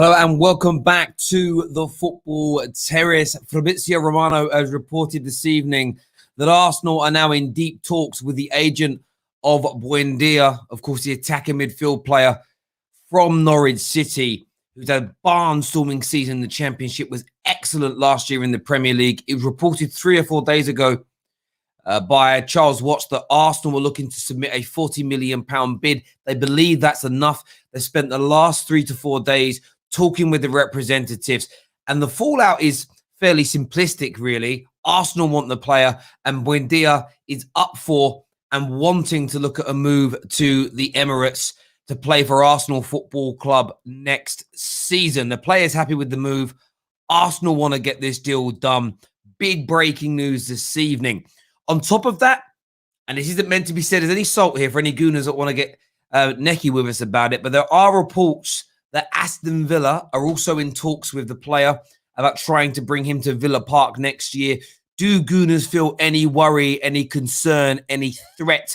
Hello and welcome back to the Football Terrace. Fabrizio Romano has reported this evening that Arsenal are now in deep talks with the agent of Buendia, of course, the attacking midfield player from Norwich City, who's had a barnstorming season in the Championship, was excellent last year in the Premier League. It was reported 3 or 4 days ago by Charles Watts that Arsenal were looking to submit a £40 million bid. They believe that's enough. They spent the last 3 to 4 days talking with the representatives, and the fallout is fairly simplistic, really. Arsenal want the player, and Buendia is up for and wanting to look at a move to the Emirates to play for Arsenal Football Club next season. The player's happy with the move. Arsenal want to get this deal done. Big breaking news this evening. On top of that, and this isn't meant to be said as any salt here for any gooners that want to get necky with us about it, but there are reports that Aston Villa are also in talks with the player about trying to bring him to Villa Park next year. Do gooners feel any worry, any concern, any threat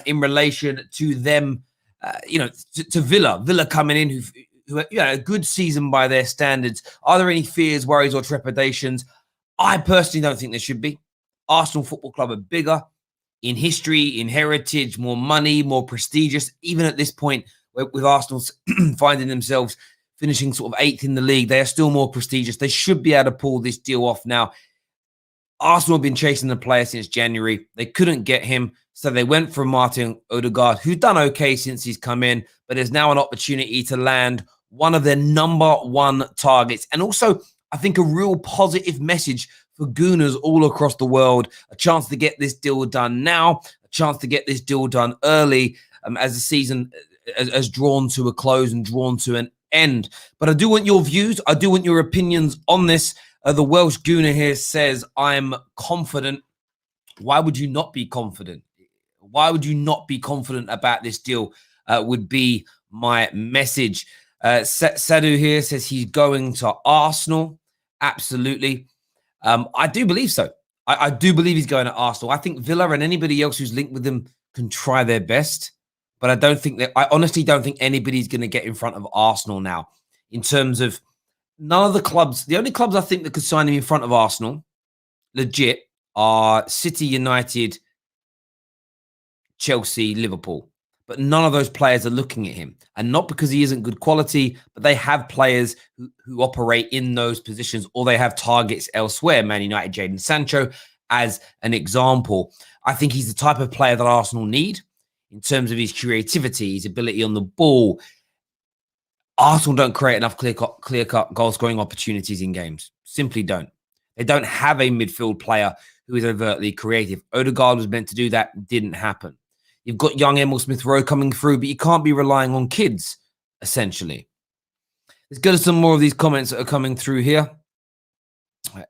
in relation to them, to Villa? Villa coming in, who had a good season by their standards. Are there any fears, worries, or trepidations? I personally don't think there should be. Arsenal Football Club are bigger in history, in heritage, more money, more prestigious. Even at this point, with Arsenal finding themselves finishing sort of 8th in the league, they are still more prestigious. They should be able to pull this deal off now. Arsenal have been chasing the player since January. They couldn't get him, so they went for Martin Odegaard, who's done okay since he's come in, but there's now an opportunity to land one of their number one targets. And also, I think a real positive message for gooners all across the world, a chance to get this deal done now, a chance to get this deal done early as the season has drawn to a close and drawn to an end. But I do want your views. I do want your opinions on this. The Welsh gooner here says, I'm confident. Why would you not be confident? Why would you not be confident about this deal would be my message. Sadhu here says he's going to Arsenal. Absolutely. I do believe so. I do believe he's going to Arsenal. I think Villa and anybody else who's linked with them can try their best. But I honestly don't think anybody's going to get in front of Arsenal now in terms of none of the clubs. The only clubs I think that could sign him in front of Arsenal, legit, are City, United, Chelsea, Liverpool. But none of those players are looking at him. And not because he isn't good quality, but they have players who operate in those positions, or they have targets elsewhere. Man United, Jadon Sancho, as an example. I think he's the type of player that Arsenal need in terms of his creativity, his ability on the ball. Arsenal don't create enough clear-cut goal-scoring opportunities in games. Simply don't. They don't have a midfield player who is overtly creative. Odegaard was meant to do that. Didn't happen. You've got young Emil Smith-Rowe coming through, but you can't be relying on kids, essentially. Let's go to some more of these comments that are coming through here.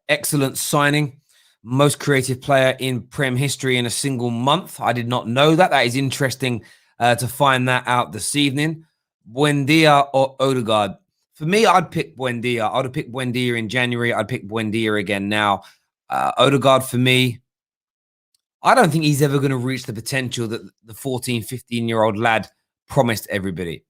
Excellent signing. Most creative player in Prem history in a single month. I did not know that. That is interesting to find that out this evening. Buendia or Odegaard? For me, I'd pick Buendia. I would have picked Buendia in January. I'd pick Buendia again now. Odegaard, for me, I don't think he's ever going to reach the potential that the 14, 15-year-old lad promised everybody.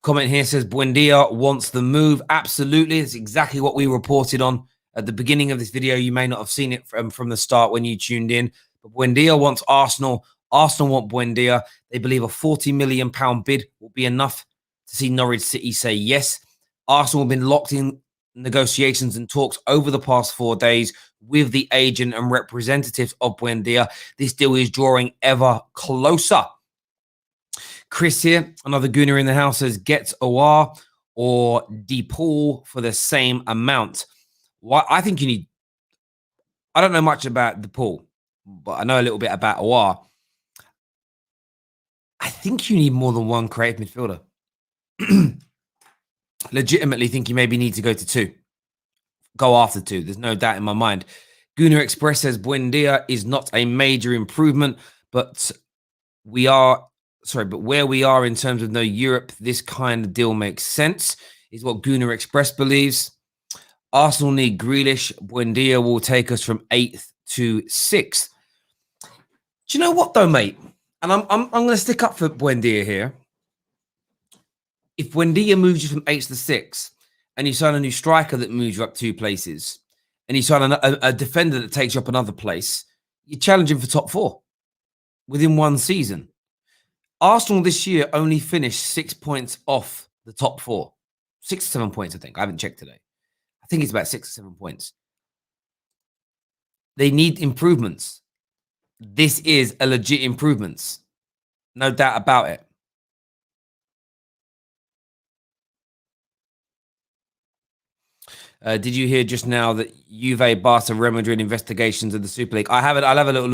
Comment here says Buendia wants the move. Absolutely. It's exactly what we reported on at the beginning of this video. You may not have seen it from the start when you tuned in. But Buendia wants Arsenal. Arsenal want Buendia. They believe a £40 million bid will be enough to see Norwich City say yes. Arsenal have been locked in negotiations and talks over the past 4 days with the agent and representatives of Buendia. This deal is drawing ever closer. Chris here, another gooner in the house, says get Awar or DePaul for the same amount. I think you need, I don't know much about DePaul, but I know a little bit about Awar. I think you need more than one creative midfielder. Legitimately think you maybe need to go to 2. Go after 2. There's no doubt in my mind. Gooner Express says Buendia is not a major improvement, but where we are in terms of no Europe, this kind of deal makes sense, is what Gooner Express believes. Arsenal need Grealish. Buendia will take us from 8th to 6th. Do you know what though, mate? And I'm going to stick up for Buendia here. If Buendia moves you from 8th to 6th, and you sign a new striker that moves you up 2 places, and you sign a defender that takes you up another place, you're challenging for top 4 within one season. Arsenal this year only finished 6 points off the top 4. 6 or 7 points, I think. I haven't checked today. I think it's about 6 or 7 points. They need improvements. This is a legit improvements. No doubt about it. Did you hear just now that Juve, Barca, Real Madrid investigations of the Super League? I'll have a little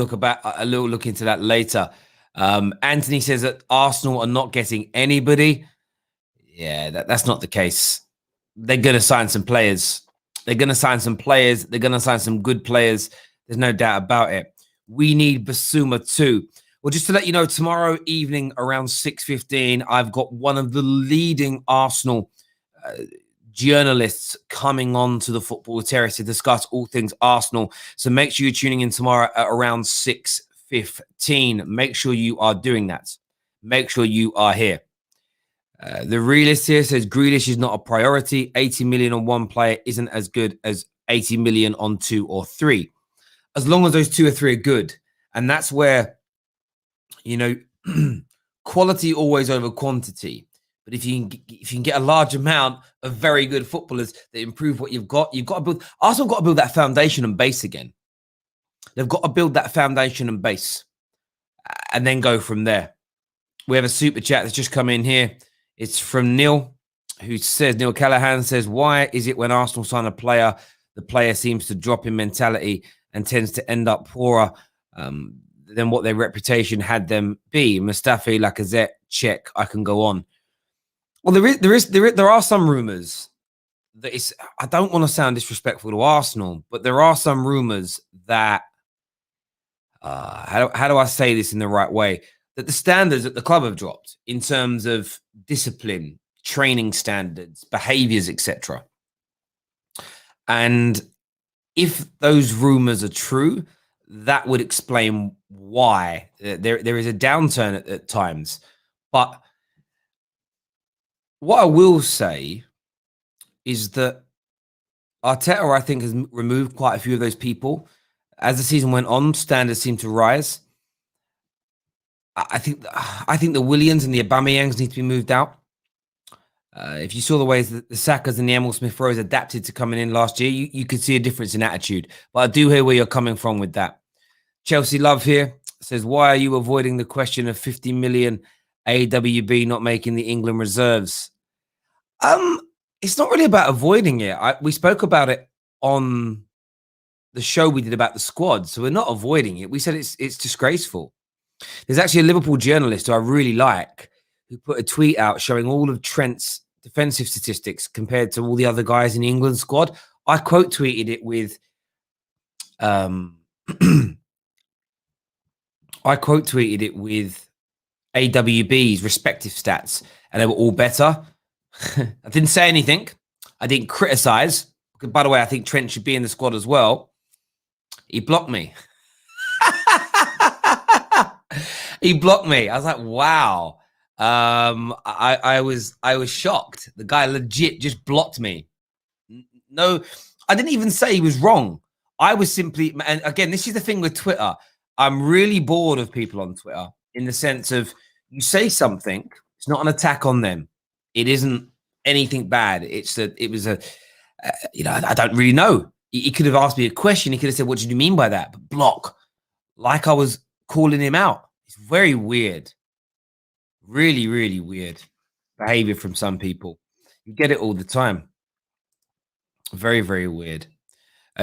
look into that later. Anthony says that Arsenal are not getting anybody. Yeah, that's not the case. They're going to sign some players. They're going to sign some players. They're going to sign some good players. There's no doubt about it. We need Basuma too. Well, just to let you know, tomorrow evening around 6:15, I've got one of the leading Arsenal journalists coming on to the Football Terrace to discuss all things Arsenal. So make sure you're tuning in tomorrow at around 6:15. Make sure you are doing that. Make sure you are here. The realist here says Grealish is not a priority. 80 million on one player isn't as good as 80 million on 2 or 3. As long as those 2 or 3 are good. And that's where, you know, quality always over quantity. But if you can get a large amount of very good footballers that improve what you've got to build. Arsenal got to build that foundation and base again. They've got to build that foundation and base and then go from there. We have a super chat that's just come in here. It's from Neil, who says, Neil Callahan says, why is it when Arsenal sign a player, the player seems to drop in mentality and tends to end up poorer than what their reputation had them be? Mustafi, Lacazette, check. I can go on. Well, there are some rumors that it's. I don't want to sound disrespectful to Arsenal, but there are some rumors that how do I say this in the right way? That the standards at the club have dropped in terms of discipline, training standards, behaviors, etc. And if those rumors are true, that would explain why there is a downturn at times. But what I will say is that Arteta, I think, has removed quite a few of those people. As the season went on, standards seemed to rise. I think the Williams and the Aubameyangs need to be moved out. If you saw the ways that the Sakas and the Emil Smith-Rowes adapted to coming in last year, you could see a difference in attitude. But I do hear where you're coming from with that. Chelsea Love here says, why are you avoiding the question of 50 million AWB not making the England reserves? It's not really about avoiding it. We spoke about it on the show we did about the squad, so we're not avoiding it. We said it's disgraceful. There's actually a Liverpool journalist who I really like who put a tweet out showing all of Trent's defensive statistics compared to all the other guys in the England squad. I quote tweeted it with AWB's respective stats, and they were all better. I didn't say anything. I didn't criticize. By the way, I think Trent should be in the squad as well. He blocked me. He blocked me. I was like, wow. I was shocked. The guy legit just blocked me. No, I didn't even say he was wrong. I was simply, and again, this is the thing with Twitter. I'm really bored of people on Twitter in the sense of you say something, it's not an attack on them. It isn't anything bad. I don't really know. He could have asked me a question. He could have said, what did you mean by that? But block, like I was calling him out. It's very weird. Really, really weird behavior from some people. You get it all the time. Very, very weird.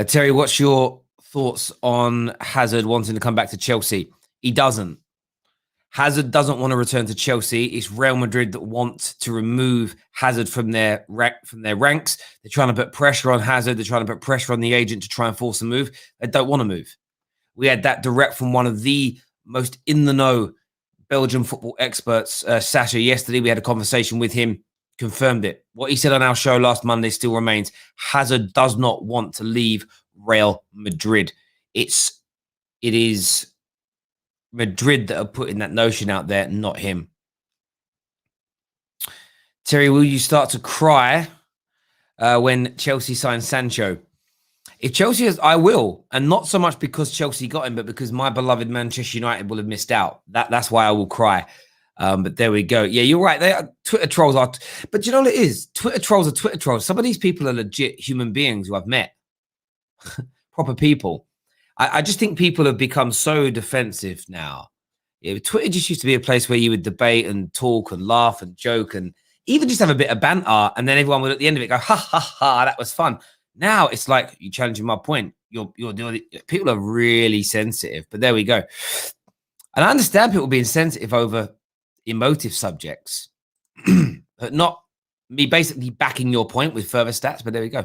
Terry, what's your thoughts on Hazard wanting to come back to Chelsea? He doesn't. Hazard doesn't want to return to Chelsea. It's Real Madrid that want to remove Hazard from their ranks. They're trying to put pressure on Hazard. They're trying to put pressure on the agent to try and force a move. They don't want to move. We had that direct from one of the most in-the-know Belgian football experts, Sasha, yesterday. We had a conversation with him, confirmed it. What he said on our show last Monday still remains. Hazard does not want to leave Real Madrid. It is Madrid that are putting that notion out there, not him. Terry, will you start to cry when Chelsea signed Sancho. If Chelsea has, I will, and not so much because Chelsea got him, but because my beloved Manchester United will have missed out. That's why I will cry. But there we go. Yeah, you're right. They are, Twitter trolls are, but you know what it is? Twitter trolls are Twitter trolls. Some of these people are legit human beings who I've met, proper people. I just think people have become so defensive now. Yeah, Twitter just used to be a place where you would debate and talk and laugh and joke and even just have a bit of banter, and then everyone would at the end of it go, "Ha ha ha, that was fun." Now it's like you challenging my point. You're doing it. People are really sensitive, but there we go. And I understand people being sensitive over emotive subjects, but not me basically backing your point with further stats. But there we go.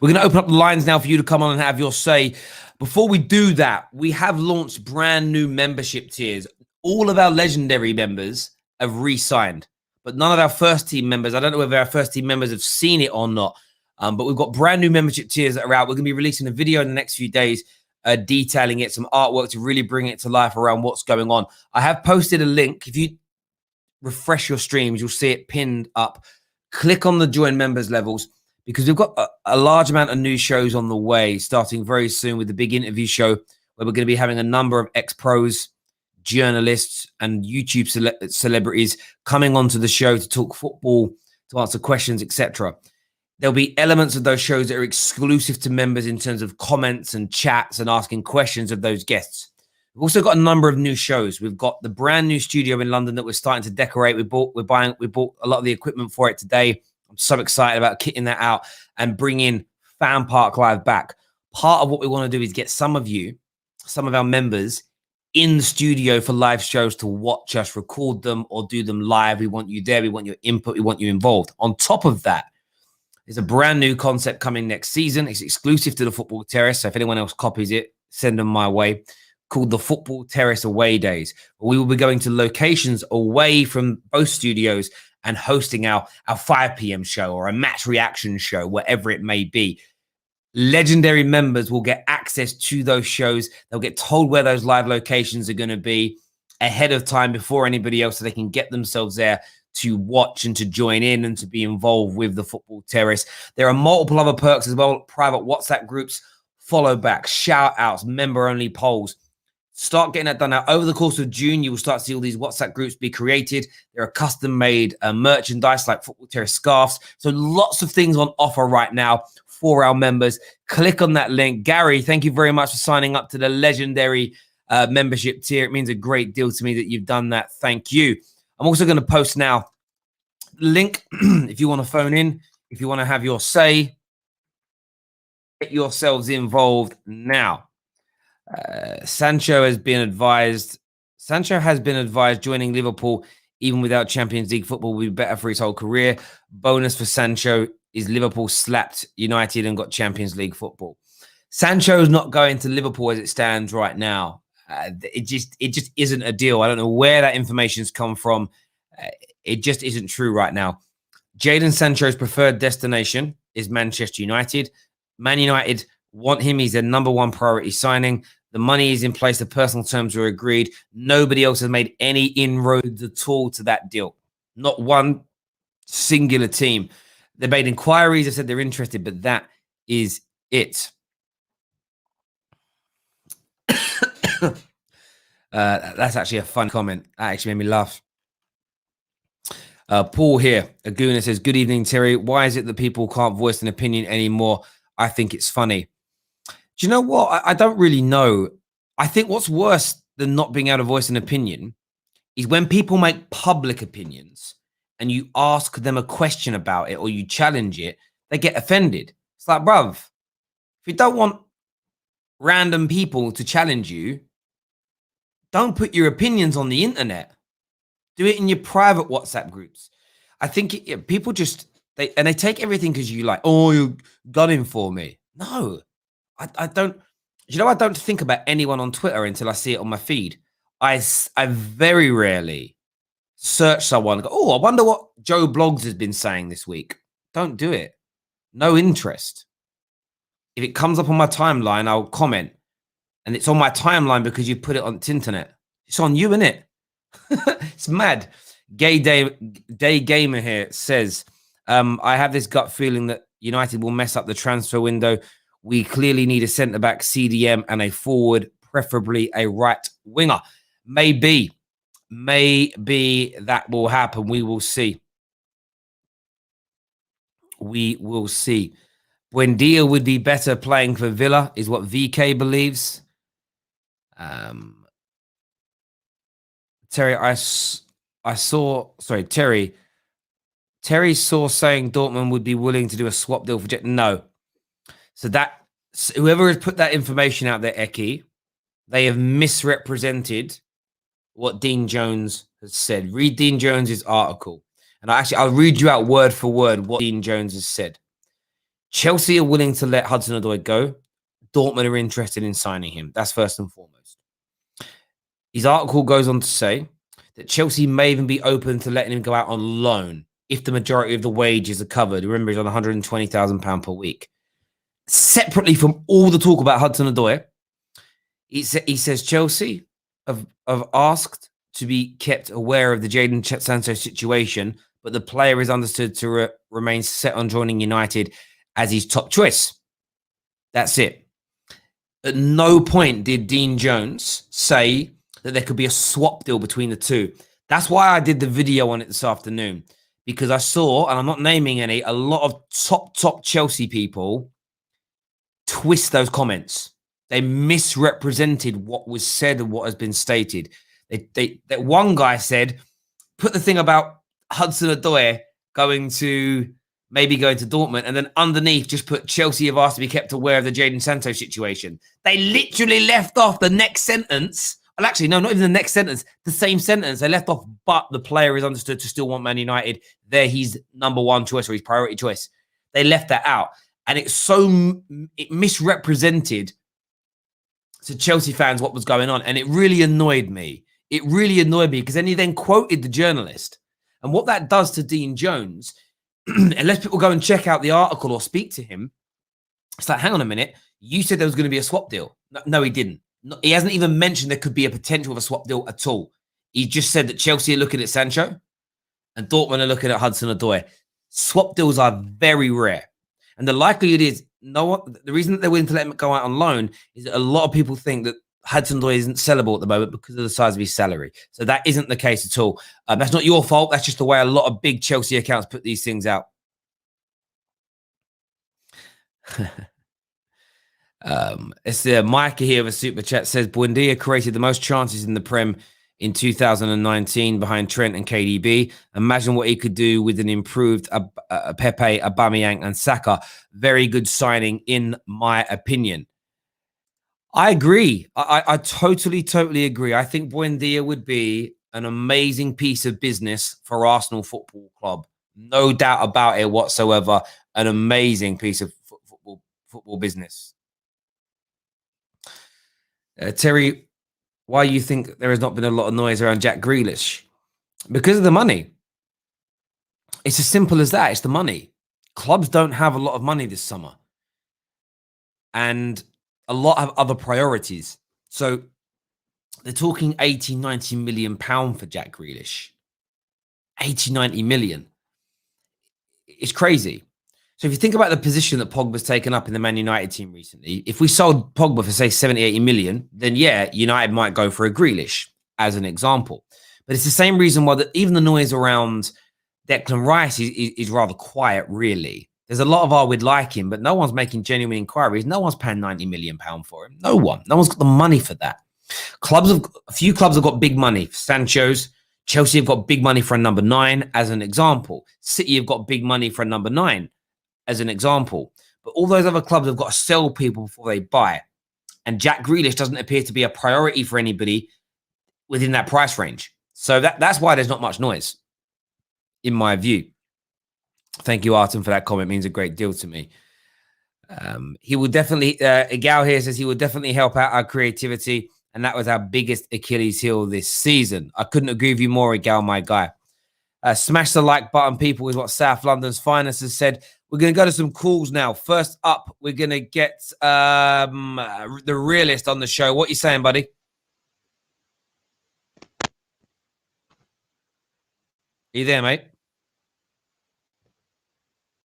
We're going to open up the lines now for you to come on and have your say. Before we do that, we have launched brand new membership tiers. All of our legendary members have re-signed, but none of our first team members. I don't know whether our first team members have seen it or not, but we've got brand new membership tiers that are out. We're going to be releasing a video in the next few days detailing it, some artwork to really bring it to life around what's going on. I have posted a link. If you refresh your streams, you'll see it pinned up. Click on the join members levels, because we've got a large amount of new shows on the way, starting very soon with the big interview show, where we're going to be having a number of ex-pros, journalists, and YouTube celebrities coming onto the show to talk football, to answer questions, etc. There'll be elements of those shows that are exclusive to members in terms of comments and chats and asking questions of those guests. We've also got a number of new shows. We've got the brand new studio in London that we're starting to decorate. We bought a lot of the equipment for it today. I'm so excited about kitting that out and bringing Fan Park Live back. Part of what we want to do is get some of you, some of our members, in the studio for live shows to watch us, record them, or do them live. We want you there. We want your input. We want you involved. On top of that, there's a brand new concept coming next season. It's exclusive to the Football Terrace. So if anyone else copies it, send them my way. Called the Football Terrace Away Days. We will be going to locations away from both studios and hosting our 5 p.m. show or a match reaction show, wherever it may be. Legendary members will get access to those shows. They'll get told where those live locations are going to be ahead of time before anybody else, so they can get themselves there to watch and to join in and to be involved with the Football Terrace. There are multiple other perks as well. Private WhatsApp groups, follow back, shout outs, member only polls. Start getting that done now. Over the course of June, you will start to see all these WhatsApp groups be created. There are custom-made merchandise like Football Terrace scarves. So lots of things on offer right now for our members. Click on that link. Gary, thank you very much for signing up to the legendary membership tier. It means a great deal to me that you've done that. Thank you. I'm also going to post now the link if you want to phone in, if you want to have your say, get yourselves involved now. Sancho has been advised joining Liverpool even without Champions League football will be better for his whole career. Bonus for Sancho is Liverpool slapped United and got Champions League football. Sancho's not going to Liverpool as it stands right now. It just isn't a deal. I don't know where that information's come from. It just isn't true right now. Jadon Sancho's preferred destination is Manchester United. Man United want him. He's their number one priority signing. The money is in place. The personal terms are agreed. Nobody else has made any inroads at all to that deal. Not one singular team. They made inquiries. They said they're interested, but that is it. That's actually a fun comment. That actually made me laugh. Paul here, Aguna says, good evening, Terry. Why is it that people can't voice an opinion anymore? I think it's funny. Do you know what? I don't really know. I think what's worse than not being able to voice an opinion is when people make public opinions and you ask them a question about it or you challenge it, they get offended. It's like, bruv, if you don't want random people to challenge you, don't put your opinions on the internet. Do it in your private WhatsApp groups. I think people just, they take everything because you like, oh, you're gunning for me. No, I don't. You know, I don't think about anyone on Twitter until I see it on my feed. I very rarely search someone and go, oh, I wonder what Joe Bloggs has been saying this week. Don't do it. No interest. If it comes up on my timeline, I'll comment. And it's on my timeline because you put it on the internet. It's on you, innit? It's mad. Day Gamer here says, I have this gut feeling that United will mess up the transfer window. We clearly need a centre-back, CDM, and a forward, preferably a right winger. Maybe that will happen. We will see. We will see. Buendia would be better playing for Villa, is what VK believes. Terry, I saw. Sorry, Terry. Terry saw saying Dortmund would be willing to do a swap deal for Jet. No. So that whoever has put that information out there, Eki, they have misrepresented what Dean Jones has said. Read Dean Jones's article. And I'll read you out word for word what Dean Jones has said. Chelsea are willing to let Hudson-Odoi go. Dortmund are interested in signing him. That's first and foremost. His article goes on to say that Chelsea may even be open to letting him go out on loan if the majority of the wages are covered. Remember, he's on £120,000 per week. Separately from all the talk about Hudson-Odoi, he says Chelsea have asked to be kept aware of the Jadon Sancho situation, but the player is understood to remain set on joining United as his top choice. That's it. At no point did Dean Jones say that there could be a swap deal between the two. That's why I did the video on it this afternoon, because I saw, and I'm not naming any, a lot of top Chelsea people twist those comments. They misrepresented what was said and what has been stated. That one guy said, put the thing about Hudson-Odoi maybe going to Dortmund, and then underneath just put Chelsea have asked to be kept aware of the Jadon Sancho situation. They literally left off the next sentence. Well, actually, no, not even the next sentence. The same sentence. They left off, but the player is understood to still want Man United. They're his number one choice or his priority choice. They left that out. And it misrepresented to Chelsea fans what was going on. And it really annoyed me. It really annoyed me because then he then quoted the journalist. And what that does to Dean Jones, unless people go and check out the article or speak to him, it's like, hang on a minute. You said there was going to be a swap deal. No, he didn't. He hasn't even mentioned there could be a potential of a swap deal at all. He just said that Chelsea are looking at Sancho and Dortmund are looking at Hudson-Odoi. Swap deals are very rare. And the likelihood is, the reason that they're willing to let him go out on loan is that a lot of people think that Hudson-Odoi isn't sellable at the moment because of the size of his salary. So that isn't the case at all. That's not your fault. That's just the way a lot of big Chelsea accounts put these things out. It's Micah here of a super chat says Buendia created the most chances in the Prem in 2019 behind Trent and KDB. Imagine what he could do with an improved Pepe, Aubameyang, and Saka. Very good signing, in my opinion. I agree. I totally agree. I think Buendia would be an amazing piece of business for Arsenal Football Club. No doubt about it whatsoever. An amazing piece of football business. Terry, why you think there has not been a lot of noise around Jack Grealish? Because of the money. It's as simple as that. It's the money. Clubs don't have a lot of money this summer. And a lot have other priorities. So they're talking 80, 90 million pound for Jack Grealish. 80, 90 million. It's crazy. So if you think about the position that Pogba's taken up in the Man United team recently, if we sold Pogba for, say, 70, 80 million, then yeah, United might go for a Grealish, as an example. But it's the same reason why even the noise around Declan Rice is rather quiet, really. There's a lot of, we'd like him, but no one's making genuine inquiries. No one's paying 90 million pound for him. No one. No one's got the money for that. A few clubs have got big money. Sancho's. Chelsea have got big money for a number 9, as an example. City have got big money for a number 9. As an example. But all those other clubs have got to sell people before they buy. And Jack Grealish doesn't appear to be a priority for anybody within that price range. So that's why there's not much noise, in my view. Thank you, Artem, for that comment. It means a great deal to me. He will definitely, Igal here says he will definitely help out our creativity. And that was our biggest Achilles heel this season. I couldn't agree with you more, Igal, my guy. Smash the like button, people, is what South London's Finest has said. We're going to go to some calls now. First up, we're going to get the realist on the show. What are you saying, buddy? Are you there, mate?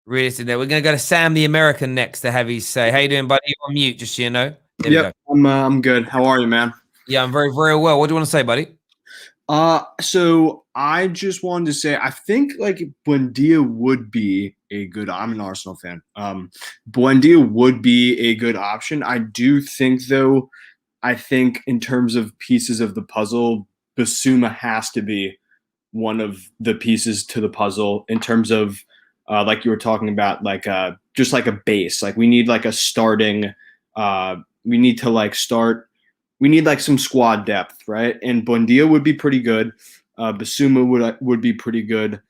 Realistic there. We're going to go to Sam the American next to have his say. How you doing, buddy? You're on mute, just so you know. There we Yep, go. I'm good. How are you, man? Yeah, I'm very, very well. What do you want to say, buddy? So I just wanted to say I think like Buendia would be a good. I'm an Arsenal fan. Buendia would be a good option. I do think though. I think in terms of pieces of the puzzle, Basuma has to be one of the pieces to the puzzle in terms of like you were talking about, like just like a base. Like we need like a starting. We need to like start. We need like some squad depth, right? And Buendia would be pretty good. Basuma would be pretty good.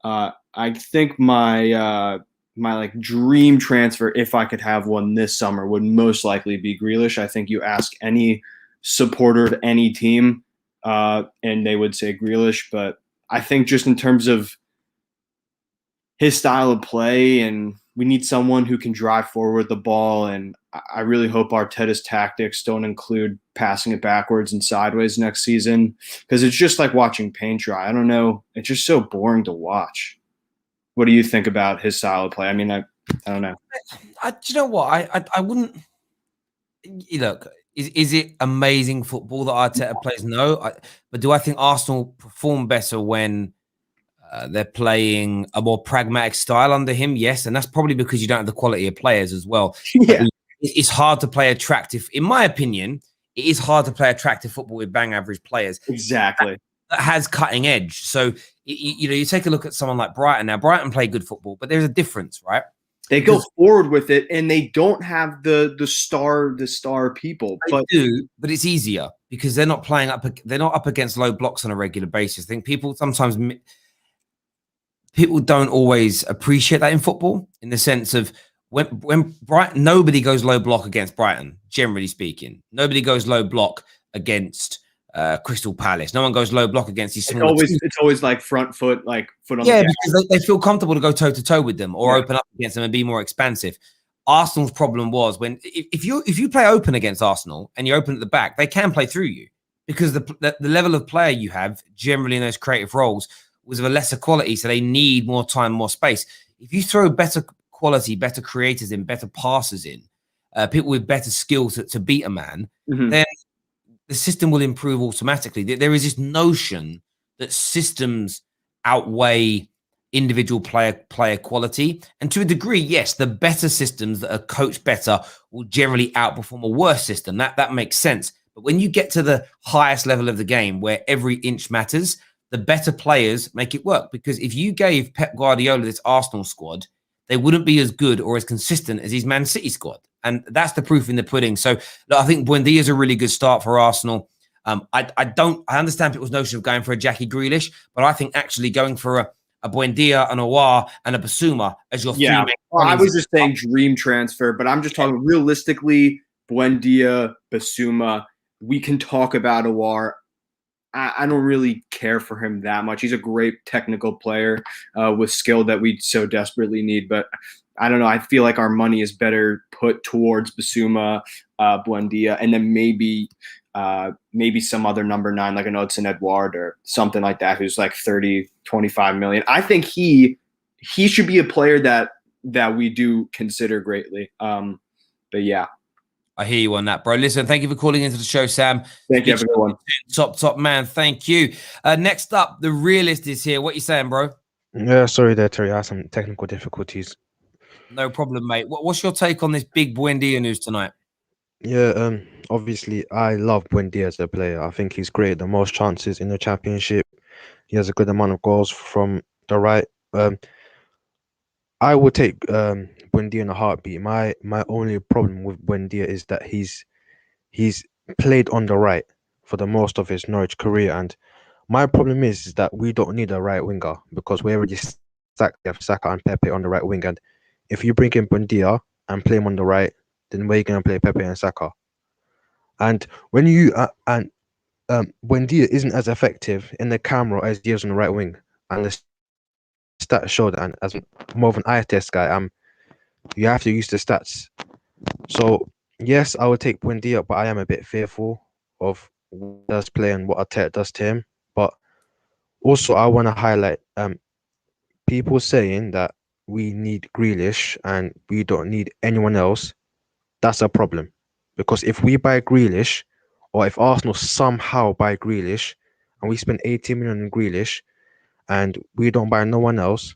I think my like dream transfer, if I could have one this summer, would most likely be Grealish. I think you ask any supporter of any team, and they would say Grealish. But I think just in terms of his style of play, and we need someone who can drive forward the ball. And I really hope Arteta's tactics don't include passing it backwards and sideways next season, because it's just like watching paint dry. I don't know. It's just so boring to watch. What do you think about his style of play? I mean, I don't know. Do you know what? I wouldn't. Look, is it amazing football that Arteta plays? No. But do I think Arsenal perform better when they're playing a more pragmatic style under him? Yes. And that's probably because you don't have the quality of players as well. Yeah. It's hard to play attractive. In my opinion, it is hard to play attractive football with bang average players. Exactly. That has cutting edge. So, you take a look at someone like Brighton. Now, Brighton play good football, but there's a difference, right? They go forward with it, and they don't have the star people. They do, but it's easier because they're not playing up. They're not up against low blocks on a regular basis. I think people don't always appreciate that in football, in the sense of when Brighton, nobody goes low block against Brighton. Generally speaking, nobody goes low block against Crystal Palace. No one goes low block against these small teams. It's always like front foot, like foot on the gas. Yeah, because they feel comfortable to go toe to toe with them or open up against them and be more expansive. Arsenal's problem was when if you play open against Arsenal and you're open at the back, they can play through you because the level of player you have generally in those creative roles was of a lesser quality, so they need more time, more space. If you throw better quality, better creators in, better passers in, people with better skills to beat a man, then the system will improve automatically. There is this notion that systems outweigh individual player quality. And to a degree, yes, the better systems that are coached better will generally outperform a worse system. That makes sense. But when you get to the highest level of the game where every inch matters, the better players make it work. Because if you gave Pep Guardiola this Arsenal squad, they wouldn't be as good or as consistent as his Man City squad. And that's the proof in the pudding. So look, I think Buendia is a really good start for Arsenal. I understand people's notion of going for a Jackie Grealish, but I think actually going for a Buendia, an Aouar, and a Basuma as your three main I was just saying dream transfer, but I'm just talking realistically. Buendia, Basuma. We can talk about Aouar. I don't really care for him that much. He's a great technical player with skill that we so desperately need, but I don't know. I feel like our money is better put towards Basuma, Buendia, and then maybe some other number 9, like an Odson Edouard or something like that, who's like 30, 25 million. I think he should be a player that we do consider greatly. But yeah. I hear you on that, bro. Listen, thank you for calling into the show, Sam. Thank you, everyone. Top man. Thank you. Next up, the realist is here. What you saying, bro? Yeah, sorry there, Terry. I had some technical difficulties. No problem, mate. What's your take on this big Buendia news tonight? Yeah, obviously, I love Buendia as a player. I think he's created the most chances in the championship. He has a good amount of goals from the right. I would take Buendia in a heartbeat. My only problem with Buendia is that he's played on the right for the most of his Norwich career, and my problem is that we don't need a right winger because we already have Saka and Pepe on the right wing, and if you bring in Buendia and play him on the right, then where are you going to play Pepe and Saka? And when you Buendia isn't as effective in the camera as he is on the right wing, and the stats show that. And as more of an eye test guy, you have to use the stats. So yes, I would take Buendia, but I am a bit fearful of what he does play and what Arteta does to him. But also, I want to highlight people saying that we need Grealish and we don't need anyone else, that's a problem. Because if we buy Grealish, or if Arsenal somehow buy Grealish, and we spend 80 million on Grealish, and we don't buy no one else,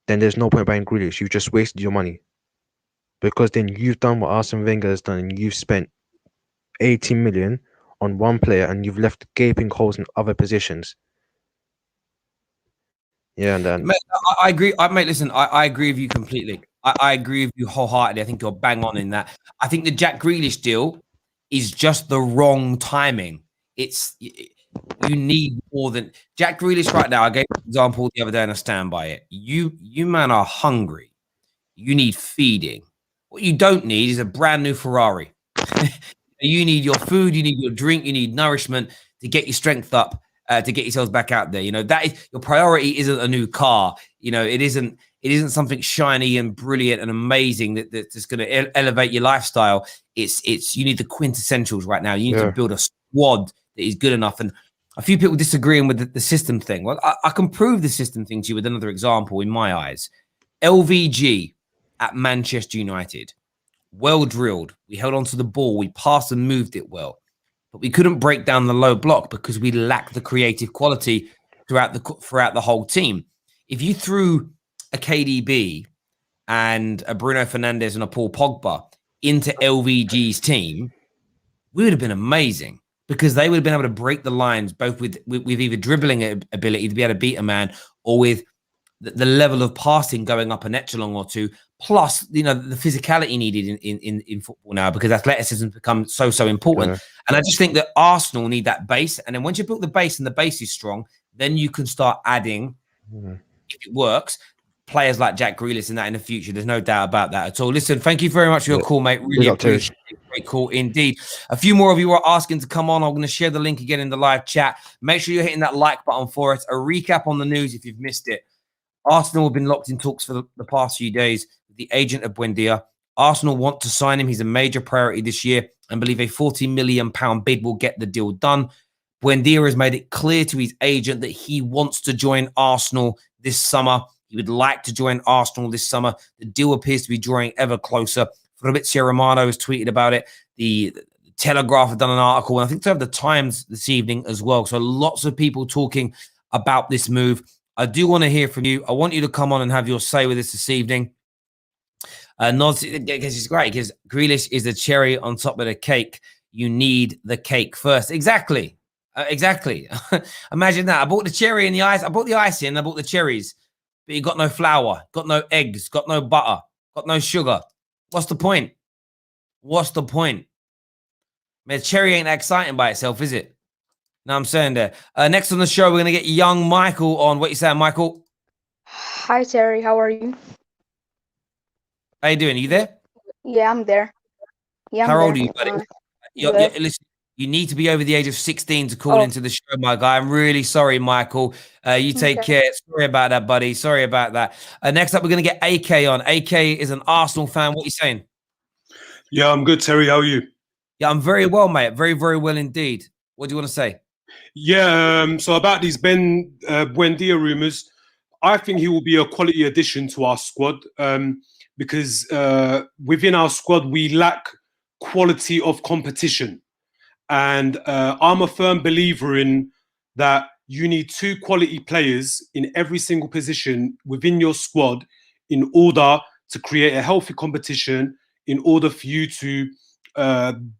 then there's no point buying Grealish. You just wasted your money. Because then you've done what Arsene Wenger has done, and you've spent 80 million on one player, and you've left gaping holes in other positions. Yeah, and then Mate, I agree. Mate, listen, I agree with you completely. I agree with you wholeheartedly. I think you're bang on in that. I think the Jack Grealish deal is just the wrong timing. You need more than Jack Grealish right now. I gave an example the other day and I stand by it. You man are hungry. You need feeding. What you don't need is a brand new Ferrari. You need your food, you need your drink, you need nourishment to get your strength up, to get yourselves back out there. You know, that is your priority. Isn't a new car. You know, it isn't something shiny and brilliant and amazing that's just going to elevate your lifestyle. It's you need the quintessentials right now. You need to build a squad that is good enough. And a few people disagreeing with the system thing. Well, I can prove the system thing to you with another example in my eyes. LVG at Manchester United. Well drilled. We held onto the ball. We passed and moved it well. But we couldn't break down the low block because we lacked the creative quality throughout the whole team. If you threw a KDB and a Bruno Fernandes and a Paul Pogba into LVG's team, we would have been amazing because they would have been able to break the lines both with either dribbling ability to be able to beat a man or with the level of passing going up an echelon or two, plus the physicality needed in football now because athleticism has become so important. Yeah. And I just think that Arsenal need that base, and then once you build the base and the base is strong, then you can start adding, if it works, players like Jack Grealish and that in the future. There's no doubt about that at all. Listen, thank you very much for your call, mate. Really appreciate it. Great call indeed. A few more of you are asking to come on. I'm going to share the link again in the live chat. Make sure you're hitting that like button for us. A recap on the news if you've missed it. Arsenal have been locked in talks for the past few days with the agent of Buendia. Arsenal want to sign him. He's a major priority this year and believe a £40 million bid will get the deal done. Buendia has made it clear to his agent that he wants to join Arsenal this summer. He would like to join Arsenal this summer. The deal appears to be drawing ever closer. Fabrizio Romano has tweeted about it. The Telegraph have done an article, and I think so have the Times this evening as well. So lots of people talking about this move. I do want to hear from you. I want you to come on and have your say with us this evening. Nods, because it's great because Grealish is the cherry on top of the cake. You need the cake first. Exactly. Exactly. Imagine that. I bought the cherry and the ice. I bought the icing and I bought the cherries. But you got no flour, got no eggs, got no butter, got no sugar. What's the point? What's the point? Man, cherry ain't that exciting by itself, is it? No, I'm saying there. Next on the show, we're going to get young Michael on. What you saying, Michael? Hi, Terry. How are you? How you doing? Are you there? Yeah, I'm there. Yeah, How old are you, buddy? Listen, you need to be over the age of 16 to call into the show, my guy. I'm really sorry, Michael. You take care. Sorry about that, buddy. Sorry about that. Next up, we're going to get AK on. AK is an Arsenal fan. What are you saying? Yeah, I'm good, Terry. How are you? Yeah, I'm very well, mate. Very, very well indeed. What do you want to say? Yeah, so about these Buendia rumours, I think he will be a quality addition to our squad because within our squad, we lack quality of competition. And I'm a firm believer in that you need two quality players in every single position within your squad in order to create a healthy competition, in order for you to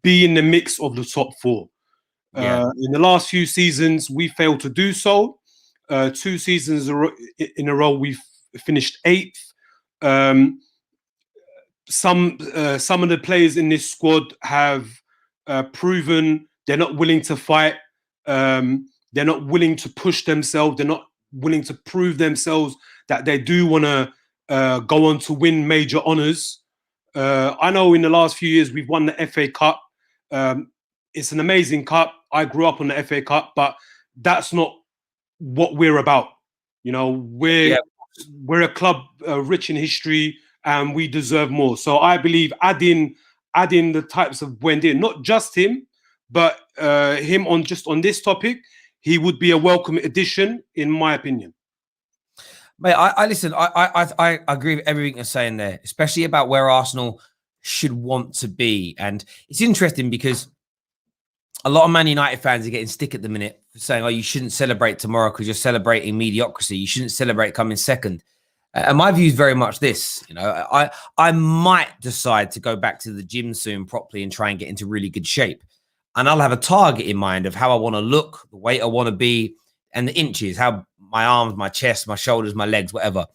be in the mix of the top four. In the last few seasons, we failed to do so. 2 seasons in a row, we've finished 8th. Some of the players in this squad have proven they're not willing to fight. They're not willing to push themselves. They're not willing to prove themselves that they do want to go on to win major honours. I know in the last few years we've won the FA Cup. It's an amazing cup. I grew up on the FA Cup, but that's not what we're about. You know, we're a club rich in history, and we deserve more. So I believe adding the types of Buendia, not just him, but him on this topic, he would be a welcome addition, in my opinion. Mate, I listen. I agree with everything you're saying there, especially about where Arsenal should want to be. And it's interesting because a lot of Man United fans are getting stick at the minute for saying, "Oh, you shouldn't celebrate tomorrow because you're celebrating mediocrity. You shouldn't celebrate coming second." And my view is very much this. You know, I might decide to go back to the gym soon properly and try and get into really good shape. And I'll have a target in mind of how I want to look, the weight I want to be, and the inches, how my arms, my chest, my shoulders, my legs, whatever.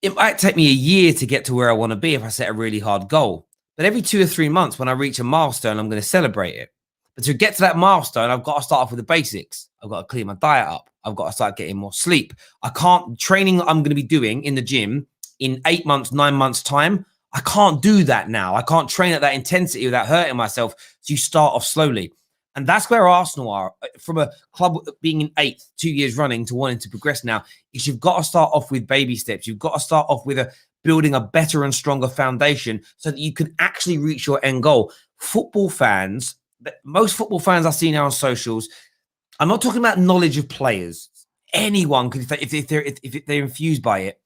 It might take me a year to get to where I want to be if I set a really hard goal. But every 2 or 3 months, when I reach a milestone, I'm going to celebrate it. But to get to that milestone, I've got to start off with the basics. I've got to clean my diet up. I've got to start getting more sleep. I can't training I'm going to be doing in the gym in 8 months, 9 months time. I can't do that now. I can't train at that intensity without hurting myself. So you start off slowly. And that's where Arsenal are from a club being in 8th, 2 years running to wanting to progress now. Is you've got to start off with baby steps. You've got to start off with building a better and stronger foundation so that you can actually reach your end goal. Football fans, most football fans I see now on socials, I'm not talking about knowledge of players. Anyone could, if they're infused by it,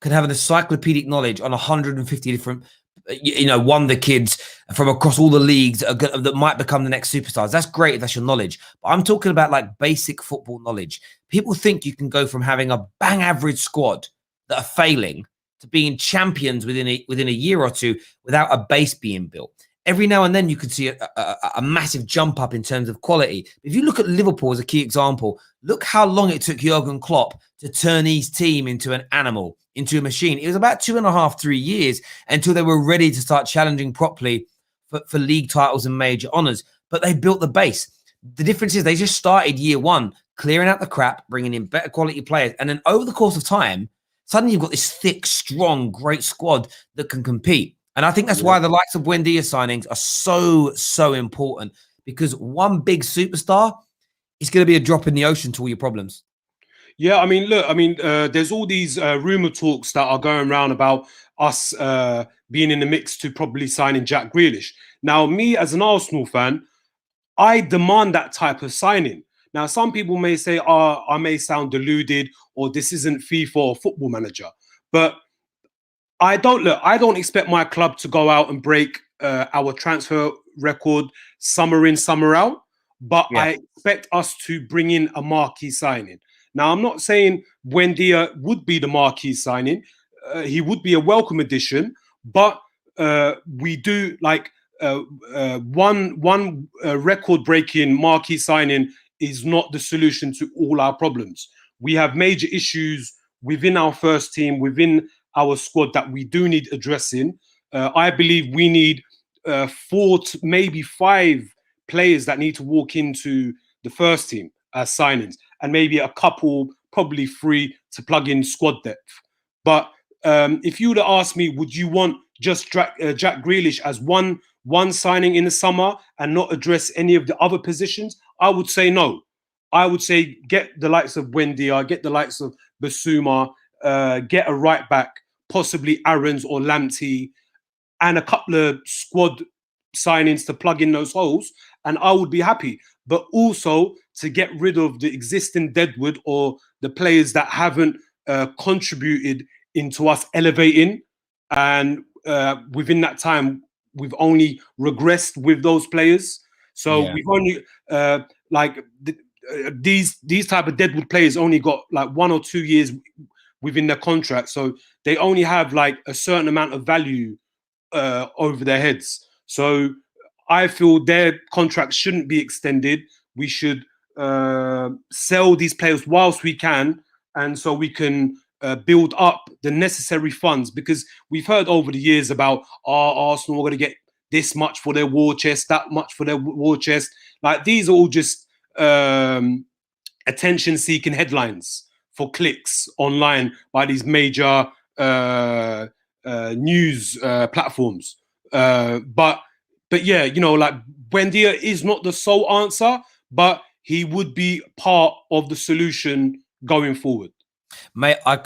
could have an encyclopedic knowledge on 150 different, wonder kids from across all the leagues that might become the next superstars. That's great if that's your knowledge. But I'm talking about like basic football knowledge. People think you can go from having a bang average squad that are failing to being champions within a year or two without a base being built. Every now and then you could see a massive jump up in terms of quality. If you look at Liverpool as a key example, look how long it took Jurgen Klopp to turn his team into an animal, into a machine. It was about 2.5, 3 years until they were ready to start challenging properly for league titles and major honours. But they built the base. The difference is they just started year one, clearing out the crap, bringing in better quality players. And then over the course of time, suddenly you've got this thick, strong, great squad that can compete. And I think that's why the likes of Buendia signings are so important, because one big superstar is going to be a drop in the ocean to all your problems. Yeah, I mean, look, there's all these rumor talks that are going around about us being in the mix to probably signing Jack Grealish. Now, me as an Arsenal fan, I demand that type of signing. Now, some people may say, I may sound deluded, or this isn't FIFA or Football Manager, but I don't expect my club to go out and break our transfer record summer in, summer out, but I expect us to bring in a marquee signing. Now, I'm not saying Buendia would be the marquee signing. He would be a welcome addition, but we do like one record-breaking marquee signing is not the solution to all our problems. We have major issues within our first team, within our squad that we do need addressing. I believe we need 4 to maybe 5 players that need to walk into the first team as signings, and maybe a couple, probably 3, to plug in squad depth. But if you would have asked me, would you want just Jack Grealish as one signing in the summer and not address any of the other positions? I would say no. I would say get the likes of Buendia, get the likes of Basuma, get a right back, possibly Aarons or Lamptey, and a couple of squad signings to plug in those holes, and I would be happy. But also to get rid of the existing deadwood or the players that haven't contributed into us elevating, and within that time we've only regressed with those players. So we've only these type of deadwood players only got like 1 or 2 years within their contract, so they only have like a certain amount of value over their heads. So I feel their contracts shouldn't be extended. We should sell these players whilst we can, and so we can build up the necessary funds, because we've heard over the years about Arsenal are going to get this much for their war chest, that much for their war chest. Like, these are all just attention-seeking headlines for clicks online by these major news platforms. But yeah, like, Buendia is not the sole answer, but he would be part of the solution going forward. Mate, I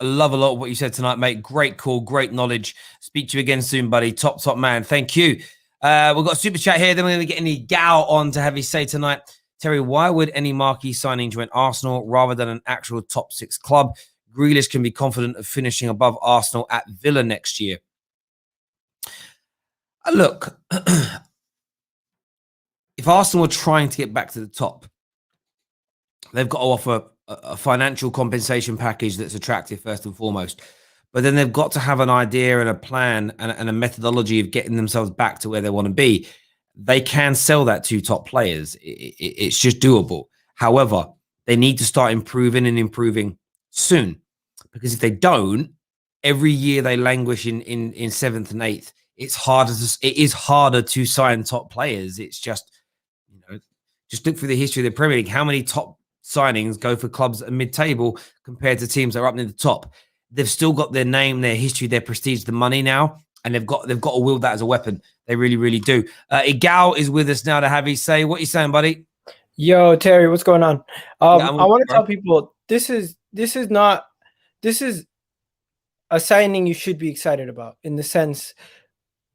love a lot of what you said tonight, mate. Great call, great knowledge. Speak to you again soon, buddy. Top man. Thank you. We've got a super chat here. Then we're going to get any Gal on to have his say tonight. Terry, why would any marquee signing join Arsenal rather than an actual top 6 club? Grealish can be confident of finishing above Arsenal at Villa next year. Look, if Arsenal are trying to get back to the top, they've got to offer a financial compensation package that's attractive first and foremost. But then they've got to have an idea and a plan and a methodology of getting themselves back to where they want to be. They can sell that to top players. It's just doable. However, they need to start improving soon. Because if they don't, every year they languish in seventh and eighth. It is harder to sign top players. It's just, just look through the history of the Premier League. How many top signings go for clubs at mid-table compared to teams that are up near the top? They've still got their name, their history, their prestige, the money now, and they've got to wield that as a weapon. They really, really do. Igal is with us now to have his say. What are you saying, buddy? Yo, Terry, what's going on? Yeah, I want to tell people this is a signing you should be excited about, in the sense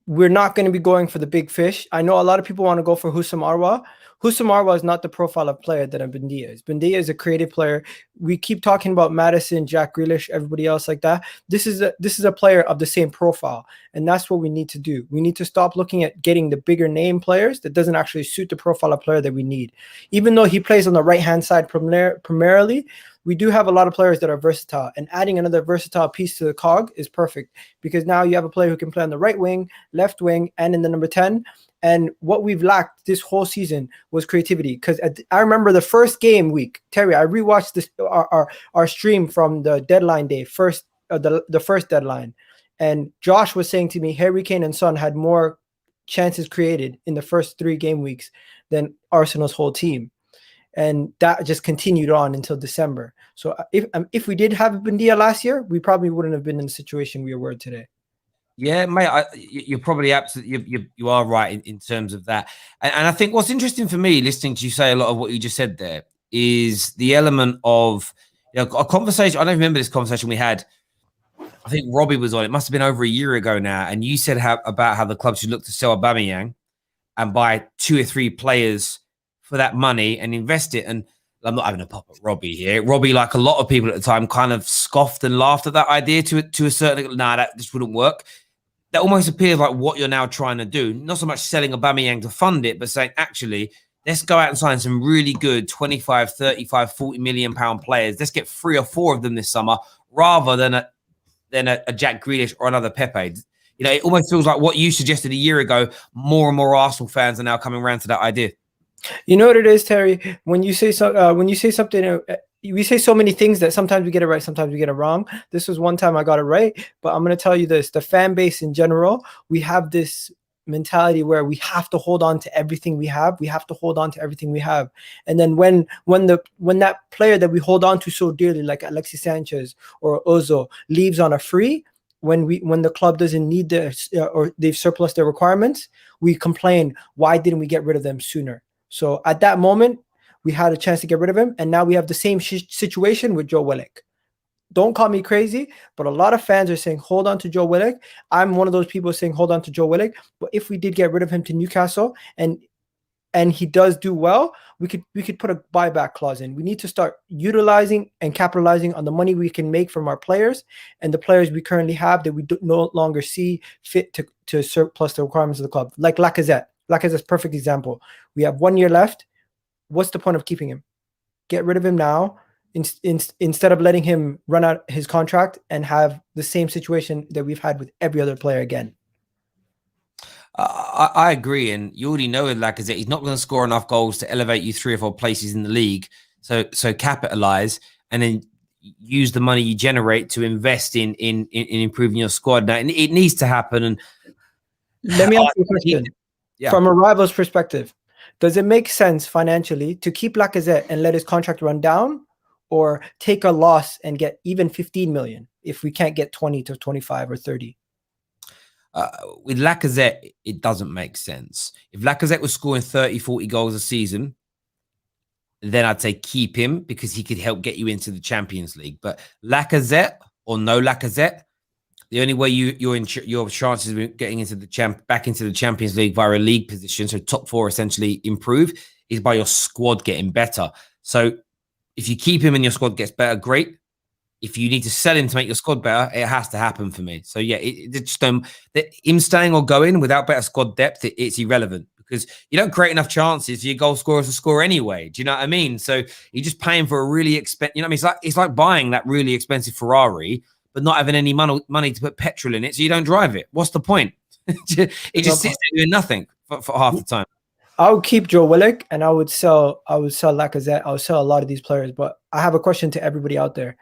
we're not going to be going for the big fish. I know a lot of people want to go for Houssam Arwa. Houssam Arwa is not the profile of player that Buendia is. Buendia is a creative player. We keep talking about Maddison, Jack Grealish, everybody else like that. This is a player of the same profile, and that's what we need to do. We need to stop looking at getting the bigger name players that doesn't actually suit the profile of player that we need. Even though he plays on the right-hand side primarily, we do have a lot of players that are versatile, and adding another versatile piece to the cog is perfect, because now you have a player who can play on the right wing, left wing, and in the number 10. And what we've lacked this whole season was creativity. Because I remember the first game week, Terry, I rewatched this our stream from the deadline day, the first deadline, and Josh was saying to me, Harry Kane and Son had more chances created in the first 3 game weeks than Arsenal's whole team. And that just continued on until December. So if we did have Buendia last year, we probably wouldn't have been in the situation we were today. Yeah, mate, you're probably absolutely, you are right in terms of that. And I think what's interesting for me, listening to you say a lot of what you just said there, is the element of a conversation. I don't remember this conversation we had. I think Robbie was on. It must have been over a year ago now. And you said about how the club should look to sell Aubameyang and buy 2 or 3 players for that money and invest it. And I'm not having a pop at Robbie here. Robbie, like a lot of people at the time, kind of scoffed and laughed at that idea to a certain. That just wouldn't work. That almost appears like what you're now trying to do. Not so much selling Aubameyang to fund it, but saying, actually, let's go out and sign some really good 25, 35, 40 million pound players. Let's get 3 or 4 of them this summer, rather than a Jack Grealish or another Pepe. It almost feels like what you suggested a year ago. More and more Arsenal fans are now coming around to that idea. You know what it is, Terry? When you say something, we say so many things that sometimes we get it right, sometimes we get it wrong. This was one time I got it right, but I'm going to tell you this: the fan base in general, we have this mentality where we have to hold on to everything we have. We have to hold on to everything we have, and then when that player that we hold on to so dearly, like Alexis Sanchez or Ozo, leaves on a free, when the club doesn't need this or they've surplus their requirements, we complain, why didn't we get rid of them sooner? So at that moment, we had a chance to get rid of him, and now we have the same situation with Joe Willock. Don't call me crazy, but a lot of fans are saying, hold on to Joe Willock. I'm one of those people saying, hold on to Joe Willock. But if we did get rid of him to Newcastle and he does do well, we could put a buyback clause in. We need to start utilizing and capitalizing on the money we can make from our players and the players we currently have that we no longer see fit to surplus the requirements of the club. Like Lacazette. Lacazette's a perfect example. We have 1 year left. What's the point of keeping him? Get rid of him now instead of letting him run out his contract and have the same situation that we've had with every other player again. I agree, and you already know with Lacazette, he's not going to score enough goals to elevate you 3 or 4 places in the league. So capitalize and then use the money you generate to invest in improving your squad. Now, it needs to happen. And let me ask you a question. From a rival's perspective, does it make sense financially to keep Lacazette and let his contract run down, or take a loss and get even 15 million if we can't get 20 to 25 or 30? With Lacazette, it doesn't make sense. If Lacazette was scoring 30, 40 goals a season, then I'd say keep him because he could help get you into the Champions League. But Lacazette or no Lacazette, the only way your chances of getting into back into the Champions League via a league position, so top 4 essentially improve, is by your squad getting better. So if you keep him and your squad gets better, great. if you need to sell him to make your squad better, it has to happen for me. So yeah, it just him staying or going without better squad depth, it's irrelevant because you don't create enough chances for your goal scorers to score anyway. Do you know what I mean? So you're just paying for a really expensive. You know what I mean? It's like buying that really expensive Ferrari, but not having any money to put petrol in it, so you don't drive it. What's the point? It just sits there doing nothing for half the time. I would keep Joe Willock and I would sell Lacazette. I would sell a lot of these players. But I have a question to everybody out there.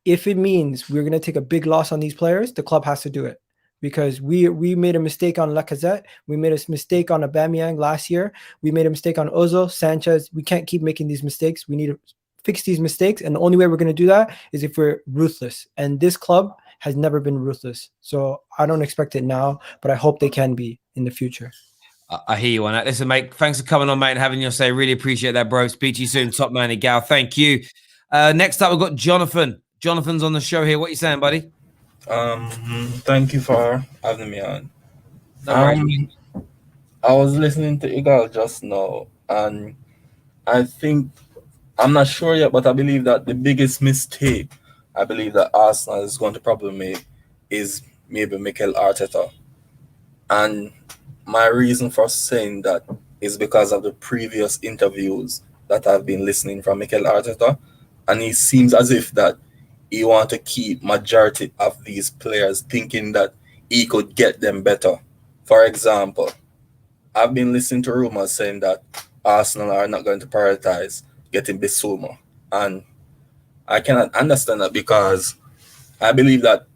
If it means we're going to take a big loss on these players, the club has to do it. Because we made a mistake on Lacazette. We made a mistake on Aubameyang last year. We made a mistake on Ozil, Sanchez. We can't keep making these mistakes. We need to fix these mistakes. And the only way we're going to do that is if we're ruthless. And this club has never been ruthless. So I don't expect it now, but I hope they can be in the future. I hear you on that. Listen, mate, thanks for coming on, mate, and having your say. Really appreciate that, bro. Speak to you soon. Top man, Gal. Thank you. Next up, we've got Jonathan. Jonathan's on the show here. What are you saying, buddy? Thank you for having me on. I was listening to Igal just now, and I think, I'm not sure yet, but I believe that the biggest mistake I believe that Arsenal is going to probably make is maybe Mikel Arteta. And my reason for saying that is because of the previous interviews that I've been listening from Mikel Arteta, and it seems as if that he wants to keep majority of these players thinking that he could get them better. For example, I've been listening to rumors saying that Arsenal are not going to prioritize getting Bissouma, and I cannot understand that because I believe that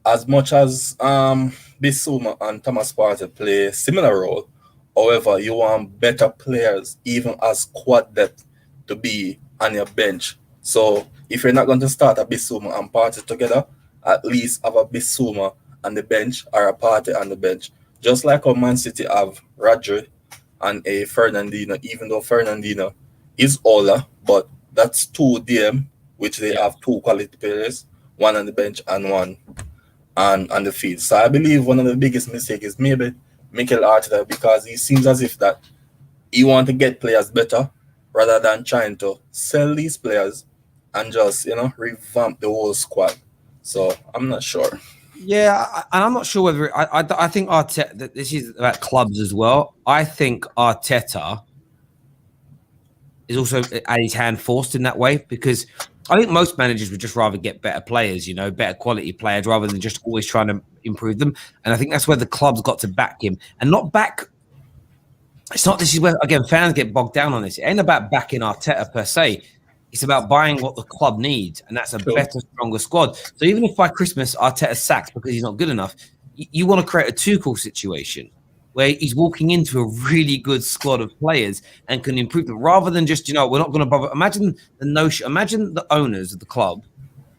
as much as Bissouma and Thomas Partey play a similar role, however, you want better players, even as squad depth, to be on your bench. So if you're not going to start a Bissouma and Partey together, at least have a Bissouma on the bench or a Partey on the bench. Just like how Man City have Rodri and a Fernandinho, even though Fernandinho is older, but that's two DM, which they have two quality players, one on the bench and one on the field. So I believe one of the biggest mistakes is maybe Mikel Arteta, because he seems as if that he wants to get players better rather than trying to sell these players and just, revamp the whole squad. So I'm not sure. Yeah, and I'm not sure whether I think Arteta. This is about clubs as well. I think Arteta is also at his hand forced in that way, because I think most managers would just rather get better players, better quality players, rather than just always trying to improve them. And I think that's where the club's got to back him, and not back. It's not. This is where again fans get bogged down on this. It ain't about backing Arteta per se. It's about buying what the club needs, and that's a better, stronger squad. So even if by Christmas Arteta's sacked because he's not good enough, you want to create a Tuchel situation where he's walking into a really good squad of players and can improve them, rather than just, we're not going to bother. Imagine the owners of the club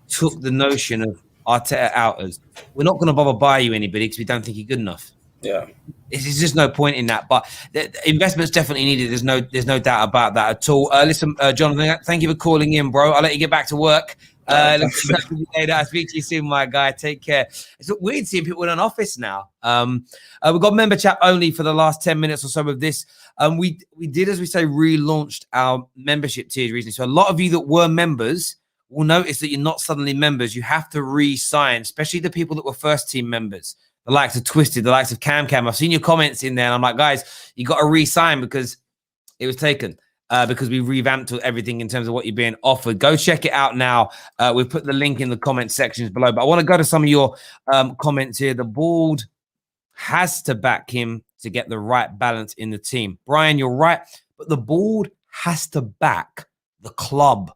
took the notion of Arteta out as, we're not going to bother buy you anybody because we don't think you're good enough. Yeah. There's just no point in that, but the investment's definitely needed. There's no doubt about that at all. Listen, Jonathan, thank you for calling in, bro. I'll let you get back to work. I'll speak to you soon, my guy. Take care. It's weird seeing people in an office now. We've got member chat only for the last 10 minutes or so of this. We did, as we say, relaunched our membership tiers recently. So a lot of you that were members will notice that you're not suddenly members. You have to re-sign, especially the people that were first team members. The likes of Twisted, the likes of Cam. I've seen your comments in there, and I'm like, guys, you got to re-sign because it was taken. Because we revamped everything in terms of what you're being offered. Go check it out now. We've put the link in the comment sections below. But I want to go to some of your comments here. The board has to back him to get the right balance in the team. Brian, you're right. But the board has to back the club.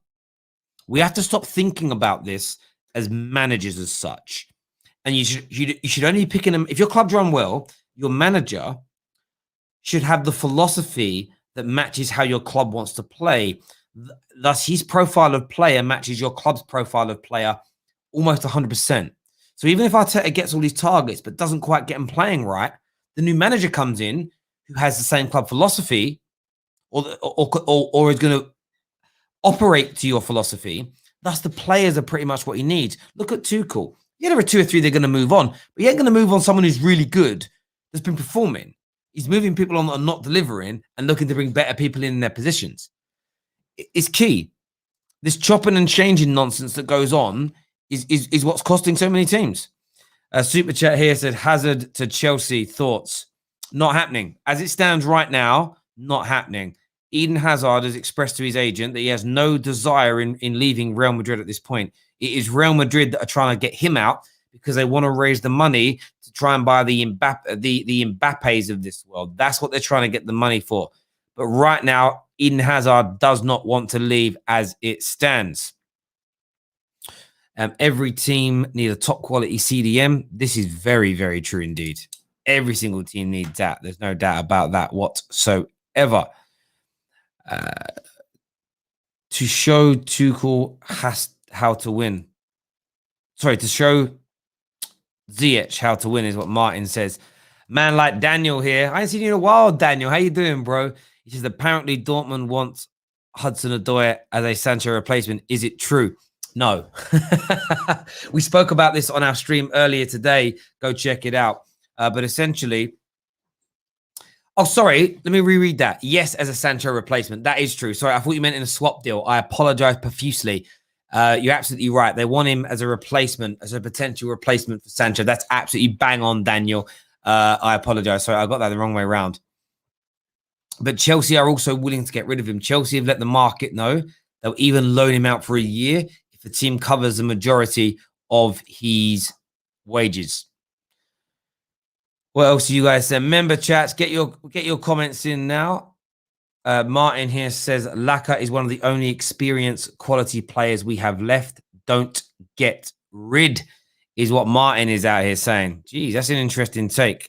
We have to stop thinking about this as managers as such. And you should only be picking them. If your club's run well, your manager should have the philosophy that matches how your club wants to play. Thus, his profile of player matches your club's profile of player almost 100%. So even if Arteta gets all these targets but doesn't quite get them playing right, the new manager comes in who has the same club philosophy or is going to operate to your philosophy. Thus, the players are pretty much what he needs. Look at Tuchel. Yeah, there are 2 or 3 they're going to move on, but he ain't going to move on someone who's really good, that's been performing. He's moving people on that are not delivering and looking to bring better people in their positions. It's key. this chopping and changing nonsense that goes on is what's costing so many teams. Super chat here said Hazard to Chelsea, thoughts? Not happening. As it stands right now, not happening. Eden Hazard has expressed to his agent that he has no desire in leaving Real Madrid at this point. It is Real Madrid that are trying to get him out because they want to raise the money to try and buy the Mbappes of this world. That's what they're trying to get the money for. But right now, Eden Hazard does not want to leave as it stands. Every team needs a top quality CDM. This is very, very true indeed. Every single team needs that. There's no doubt about that whatsoever. To show Tuchel how to win. Sorry, to show Ziyech how to win is what Martin says. Man like Daniel here. I ain't seen you in a while, Daniel. How you doing, bro? He says, apparently Dortmund wants Hudson-Odoi as a Sancho replacement. Is it true? No. We spoke about this on our stream earlier today. Go check it out. But essentially, oh, sorry. Let me reread that. Yes, as a Sancho replacement. That is true. Sorry, I thought you meant in a swap deal. I apologize profusely. You're absolutely right. They want him as a replacement, as a potential replacement for Sancho. That's absolutely bang on, Daniel. I apologize. Sorry, I got that the wrong way around. But Chelsea are also willing to get rid of him. Chelsea have let the market know they'll even loan him out for a year if the team covers the majority of his wages. What else do you guys say? Member chats, get your comments in now. Martin here says Laka is one of the only experienced quality players we have left. Don't get rid, is what Martin is out here saying. Geez, that's an interesting take.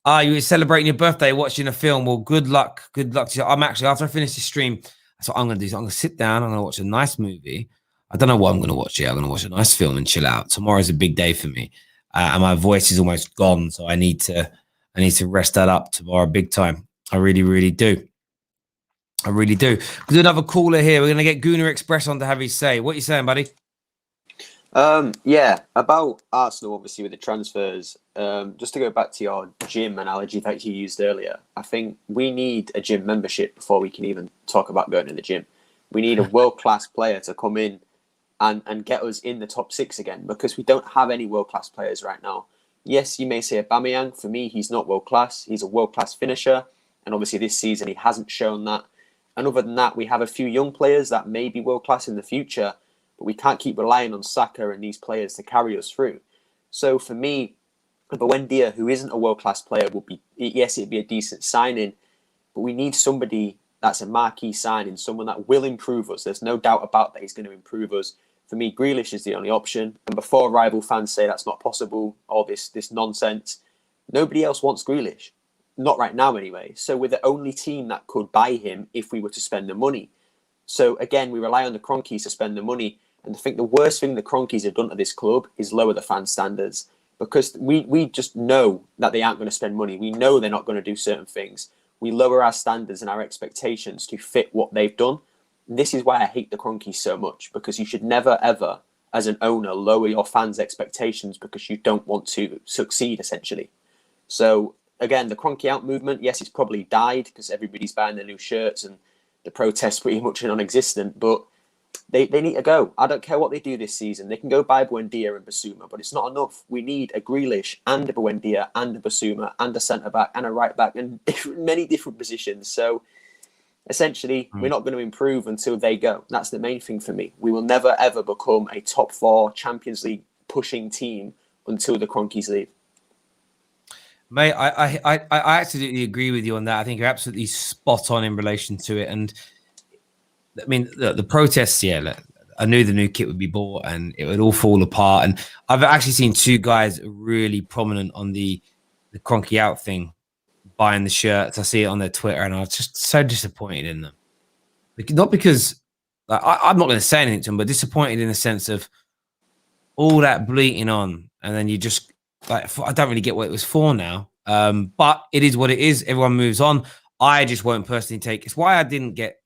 You were celebrating your birthday watching a film. Well, good luck. Good luck to you. I'm actually, after I finish the stream, that's what I'm going to do. So I'm going to sit down. I'm going to watch a nice movie. I don't know what I'm going to watch yet. I'm going to watch a nice film and chill out. Tomorrow's a big day for me. And my voice is almost gone. So I need to rest that up tomorrow big time. I really, really do. I really do. We'll do another caller here. We're going to get Gooner Express on to have his say. What are you saying, buddy? Yeah, about Arsenal, obviously, with the transfers. Just to go back to your gym analogy that you used earlier, I think we need a gym membership before we can even talk about going to the gym. We need a world-class player to come in and get us in the top 6 again, because we don't have any world-class players right now. Yes, you may say Aubameyang. For me, he's not world-class. He's a world-class finisher, and obviously this season he hasn't shown that. And other than that, we have a few young players that may be world-class in the future, but we can't keep relying on Saka and these players to carry us through. So for me, Buendia, who isn't a world-class player, would be, yes, it'd be a decent signing, but we need somebody that's a marquee signing, someone that will improve us. There's no doubt about that he's going to improve us. For me, Grealish is the only option. And before rival fans say that's not possible, or this nonsense, nobody else wants Grealish. Not right now anyway. So we're the only team that could buy him if we were to spend the money. So again, we rely on the Cronkies to spend the money. And I think the worst thing the Cronkies have done to this club is lower the fan standards, because we just know that they aren't going to spend money. We know they're not going to do certain things. We lower our standards and our expectations to fit what they've done. And this is why I hate the Cronkies so much, because you should never, ever, as an owner, lower your fans' expectations because you don't want to succeed, essentially. So again, the Cronky out movement, yes, it's probably died because everybody's buying their new shirts and the protests pretty much are non-existent, but they need to go. I don't care what they do this season. They can go buy Buendia and Basuma, but it's not enough. We need a Grealish and a Buendia and a Basuma and a centre-back and a right-back and many different positions. So essentially, we're not going to improve until they go. That's the main thing for me. We will never, ever become a top 4 Champions League pushing team until the Cronkies leave. Mate, I absolutely agree with you on that. I think you're absolutely spot on in relation to it. And I mean, the protests, yeah, look, I knew the new kit would be bought and it would all fall apart. And I've actually seen 2 guys really prominent on the Cronky out thing, buying the shirts. I see it on their Twitter and I was just so disappointed in them. Not because I'm not going to say anything to them, but disappointed in the sense of all that bleating on. And then you just, like, I don't really get what it was for now. But it is what it is. Everyone moves on. I just won't personally take. It's why I didn't get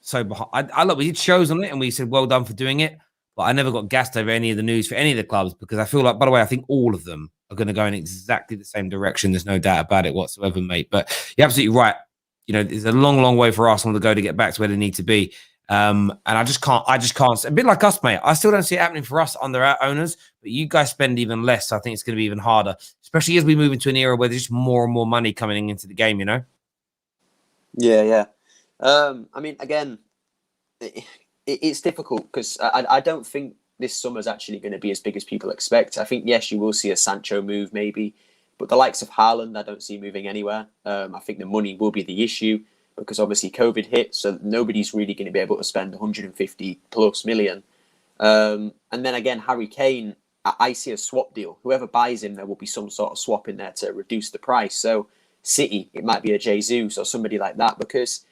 so behind. Look, we did shows on it and we said well done for doing it, but I never got gassed over any of the news for any of the clubs, because I feel like, by the way, I think all of them are going to go in exactly the same direction. There's no doubt about it whatsoever, mate. But you're absolutely right. You know, there's a long, long way for Arsenal to go to get back to where they need to be. And I just can't. A bit like us, mate. I still don't see it happening for us under our owners, but you guys spend even less. So I think it's going to be even harder, especially as we move into an era where there's just more and more money coming into the game. You know? Yeah. I mean, again, it's difficult because I don't think this summer's actually going to be as big as people expect. I think, yes, you will see a Sancho move maybe, but the likes of Haaland, I don't see moving anywhere. I think the money will be the issue because obviously COVID hit, so nobody's really going to be able to spend 150 plus million. And then again, Harry Kane, I see a swap deal. Whoever buys him, there will be some sort of swap in there to reduce the price. So City, it might be a Jesus or somebody like that because,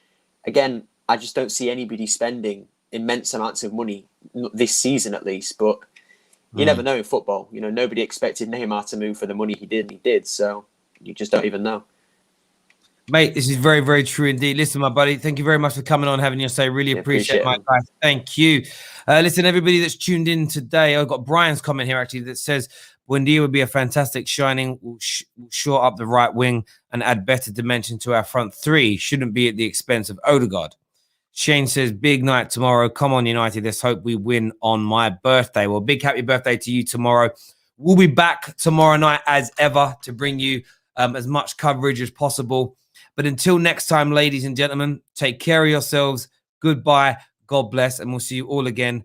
again, I just don't see anybody spending immense amounts of money this season at least, but you never know in football. You know, nobody expected Neymar to move for the money he did, so you just don't even know. Mate, this is very, very true indeed. Listen, my buddy, thank you very much for coming on, having your say. Really appreciate it, my guy. Thank you. Listen, everybody that's tuned in today, I've got Brian's comment here actually that says Buendia would be a fantastic shining, will shore up the right wing and add better dimension to our front three. Shouldn't be at the expense of Odegaard. Shane says, big night tomorrow. Come on, United. Let's hope we win on my birthday. Well, big happy birthday to you tomorrow. We'll be back tomorrow night as ever to bring you as much coverage as possible. But until next time, ladies and gentlemen, take care of yourselves. Goodbye. God bless. And we'll see you all again